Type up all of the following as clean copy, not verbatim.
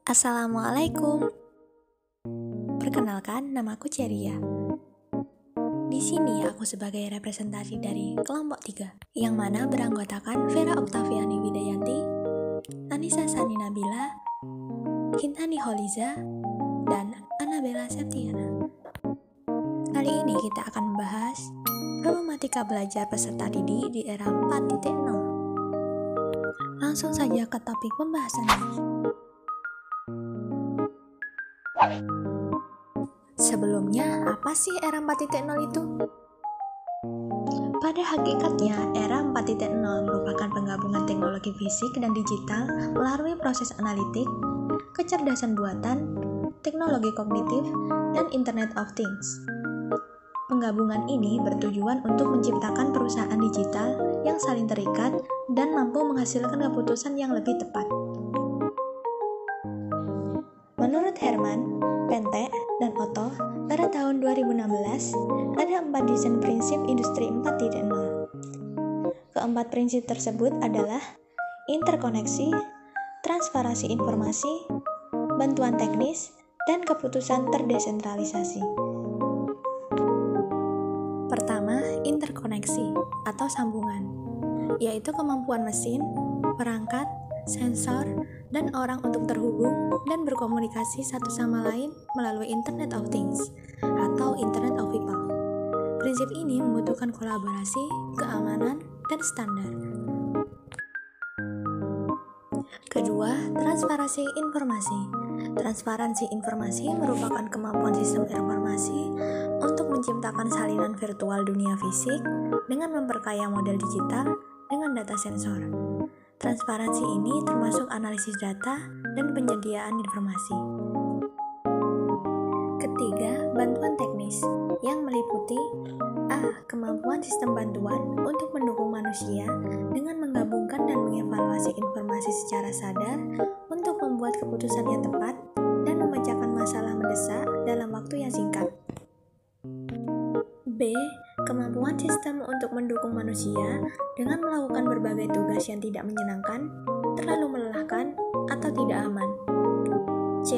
Assalamualaikum. Perkenalkan, namaku Ceria. Di sini aku sebagai representasi dari kelompok 3, yang mana beranggotakan Vera Oktaviani Widayanti, Anissa Sani Nabila, Hintani Holiza, dan Annabella Septiana. Kali ini kita akan membahas problematika belajar peserta didik di era 4.0. Langsung saja ke topik pembahasannya. Sebelumnya, apa sih era 4.0 itu? Pada hakikatnya, era 4.0 merupakan penggabungan teknologi fisik dan digital melalui proses analitik, kecerdasan buatan, teknologi kognitif, dan Internet of Things. Penggabungan ini bertujuan untuk menciptakan perusahaan digital yang saling terikat dan mampu menghasilkan keputusan yang lebih tepat. Menurut Herman, Pente, dan Otto, pada tahun 2016, ada 4 desain prinsip industri 4.0. Keempat prinsip tersebut adalah interkoneksi, transparansi informasi, bantuan teknis, dan keputusan terdesentralisasi. Pertama, interkoneksi atau sambungan, yaitu kemampuan mesin, perangkat, sensor, dan orang untuk terhubung dan berkomunikasi satu sama lain melalui Internet of Things atau Internet of People. Prinsip ini membutuhkan kolaborasi, keamanan, dan standar. Kedua, transparansi informasi. Transparansi informasi merupakan kemampuan sistem informasi untuk menciptakan salinan virtual dunia fisik dengan memperkaya model digital dengan data sensor. Transparansi ini termasuk analisis data dan penyediaan informasi. Ketiga, bantuan teknis yang meliputi A. Kemampuan sistem bantuan untuk mendukung manusia dengan menggabungkan dan mengevaluasi informasi secara sadar untuk membuat keputusan yang tepat dan memecahkan masalah mendesak dalam waktu yang singkat. B. Kemampuan sistem untuk mendukung manusia dengan melakukan berbagai tugas yang tidak menyenangkan, terlalu melelahkan, atau tidak aman. C.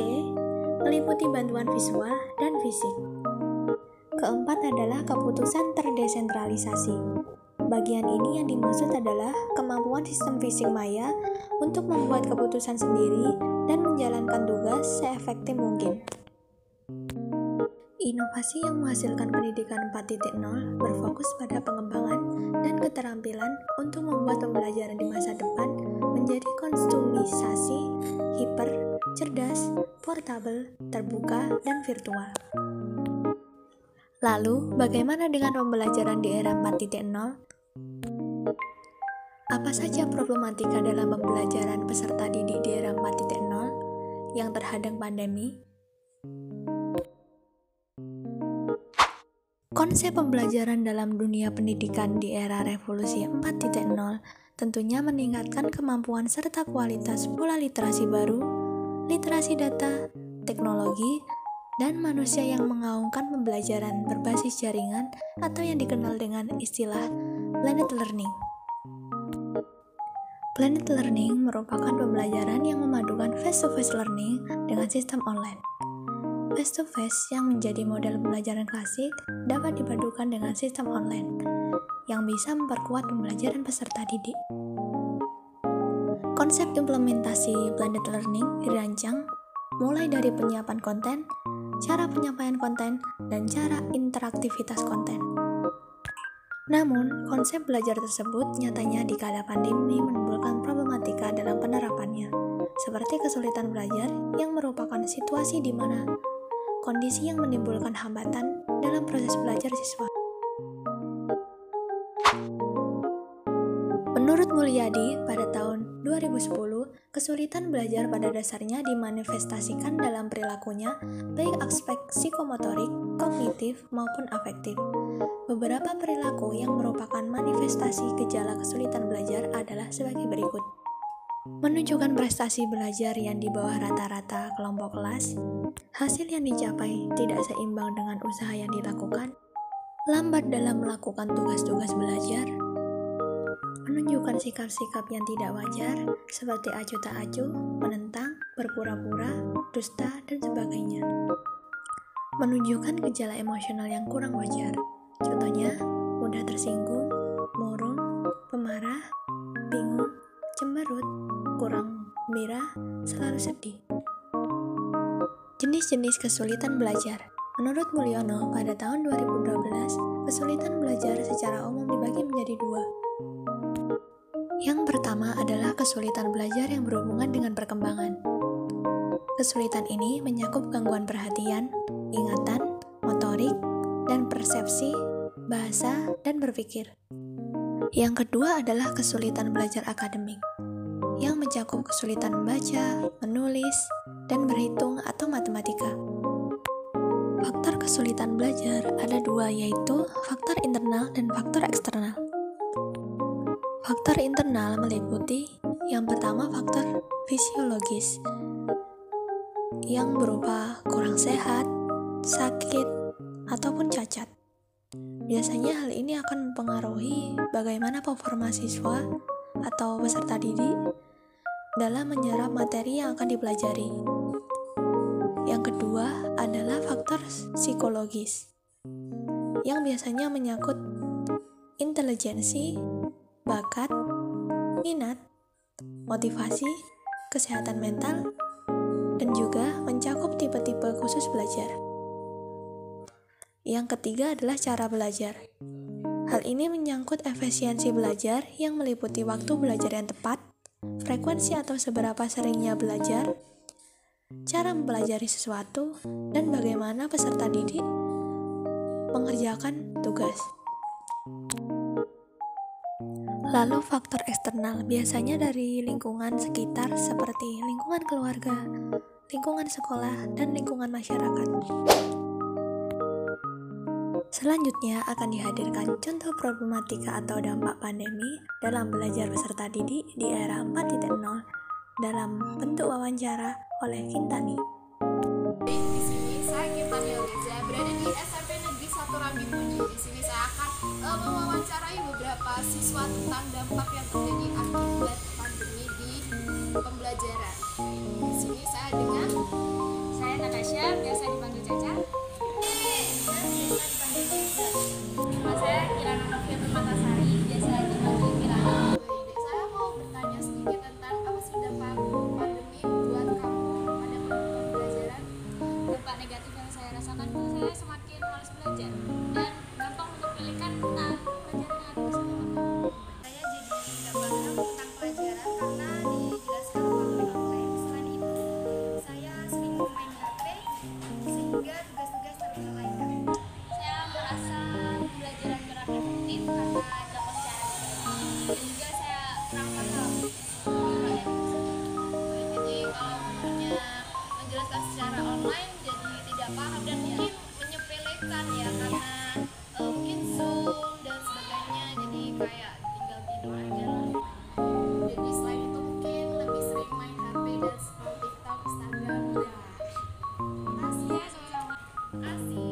Meliputi bantuan visual dan fisik. Keempat adalah keputusan terdesentralisasi. Bagian ini yang dimaksud adalah kemampuan sistem fisik maya untuk membuat keputusan sendiri dan menjalankan tugas seefektif mungkin. Inovasi yang menghasilkan pendidikan 4.0 berfokus pada pengembangan dan keterampilan untuk membuat pembelajaran di masa depan menjadi konsumisasi, hiper, cerdas, portable, terbuka, dan virtual. Lalu, bagaimana dengan pembelajaran di era 4.0? Apa saja problematika dalam pembelajaran peserta didik di era 4.0 yang terhadang pandemi? Konsep pembelajaran dalam dunia pendidikan di era revolusi 4.0 tentunya meningkatkan kemampuan serta kualitas pola literasi baru, literasi data, teknologi, dan manusia yang mengaungkan pembelajaran berbasis jaringan atau yang dikenal dengan istilah blended learning. Blended learning merupakan pembelajaran yang memadukan face-to-face learning dengan sistem online. Face-to-face yang menjadi model pembelajaran klasik dapat dipadukan dengan sistem online yang bisa memperkuat pembelajaran peserta didik. Konsep implementasi blended learning dirancang mulai dari penyiapan konten, cara penyampaian konten, dan cara interaktivitas konten. Namun, konsep belajar tersebut nyatanya di kala pandemi menimbulkan problematika dalam penerapannya, seperti kesulitan belajar yang merupakan situasi di mana kondisi yang menimbulkan hambatan dalam proses belajar siswa. Menurut Mulyadi, pada tahun 2010, kesulitan belajar pada dasarnya dimanifestasikan dalam perilakunya, baik aspek psikomotorik, kognitif, maupun afektif. Beberapa perilaku yang merupakan manifestasi gejala kesulitan belajar adalah sebagai berikut. Menunjukkan prestasi belajar yang di bawah rata-rata kelompok kelas, hasil yang dicapai tidak seimbang dengan usaha yang dilakukan, lambat dalam melakukan tugas-tugas belajar, menunjukkan sikap-sikap yang tidak wajar seperti acuh tak acuh, menentang, berpura-pura, dusta, dan sebagainya. Menunjukkan gejala emosional yang kurang wajar. Contohnya, mudah tersinggung, murung, pemarah, bingung, cemberut, kurang gembira, selalu sedih. Jenis-jenis kesulitan belajar. Menurut Mulyono, pada tahun 2012, kesulitan belajar secara umum dibagi menjadi dua. Yang pertama adalah kesulitan belajar yang berhubungan dengan perkembangan. Kesulitan ini mencakup gangguan perhatian, ingatan, motorik, dan persepsi, bahasa, dan berpikir. Yang kedua adalah kesulitan belajar akademik, yang mencakup kesulitan membaca, menulis, dan berhitung atau matematika. Faktor kesulitan belajar ada dua, yaitu faktor internal dan faktor eksternal. Faktor internal meliputi yang pertama faktor fisiologis, yang berupa kurang sehat, sakit, ataupun cacat. Biasanya hal ini akan mempengaruhi bagaimana performa siswa atau peserta didik dalam menyerap materi yang akan dipelajari. Yang kedua adalah faktor psikologis, yang biasanya menyangkut intelijensi, bakat, minat, motivasi, kesehatan mental, dan juga mencakup tipe-tipe khusus belajar. Yang ketiga adalah cara belajar. Hal ini menyangkut efisiensi belajar yang meliputi waktu belajar yang tepat, frekuensi atau seberapa seringnya belajar, cara mempelajari sesuatu, dan bagaimana peserta didik mengerjakan tugas. Lalu faktor eksternal biasanya dari lingkungan sekitar seperti lingkungan keluarga, lingkungan sekolah, dan lingkungan masyarakat. Selanjutnya akan dihadirkan contoh problematika atau dampak pandemi dalam belajar peserta didik di era 4.0 dalam bentuk wawancara oleh Kintani. Di sini saya Kintani Eliza berada di SMP Negeri 1 Rambimuji. Di sini saya akan mewawancarai beberapa siswa tentang dampak yang terjadi akibat pandemi di pembelajaran. Di sini saya dengan Natasha, biasa dipanggil Caca. Nama saya Kirana Novia Permatasari, biasa dipanggil Kirana. Saya mau bertanya sedikit tentang apa sih dampak pandemi buat kamu pada pembelajaran. Dampak negatif yang saya rasakan itu saya semakin malas belajar dan gampang untuk memilihkan tentang pelajaran yang harus saya lakukan. Saya jadi nggak paham tentang pelajaran karena dijelaskan melalui online. Selain itu, saya sering main HP sehingga tugas-tugas terlalaikan. Saya merasa pembelajaran kurang efektif karena dilakukan secara pribadi dan juga saya kurang paham. Jadi kalau gurunya menjelaskan secara online jadi tidak paham dan mungkin menyepelekan ya karena mungkin Zoom dan sebagainya, jadi kayak tinggal tidur aja lah. Jadi selain itu mungkin lebih sering main HP dan scroll TikTok, Instagram ya. Makasih ya, sama-sama. Makasih.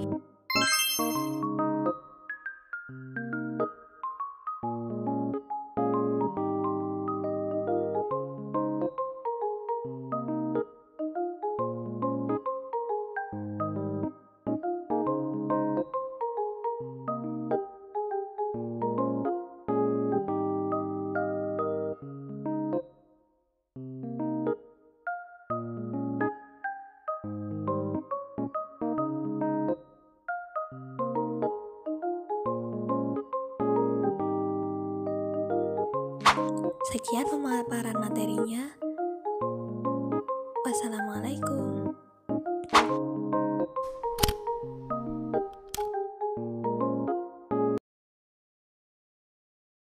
Sekian pemaparan materinya. Wassalamualaikum.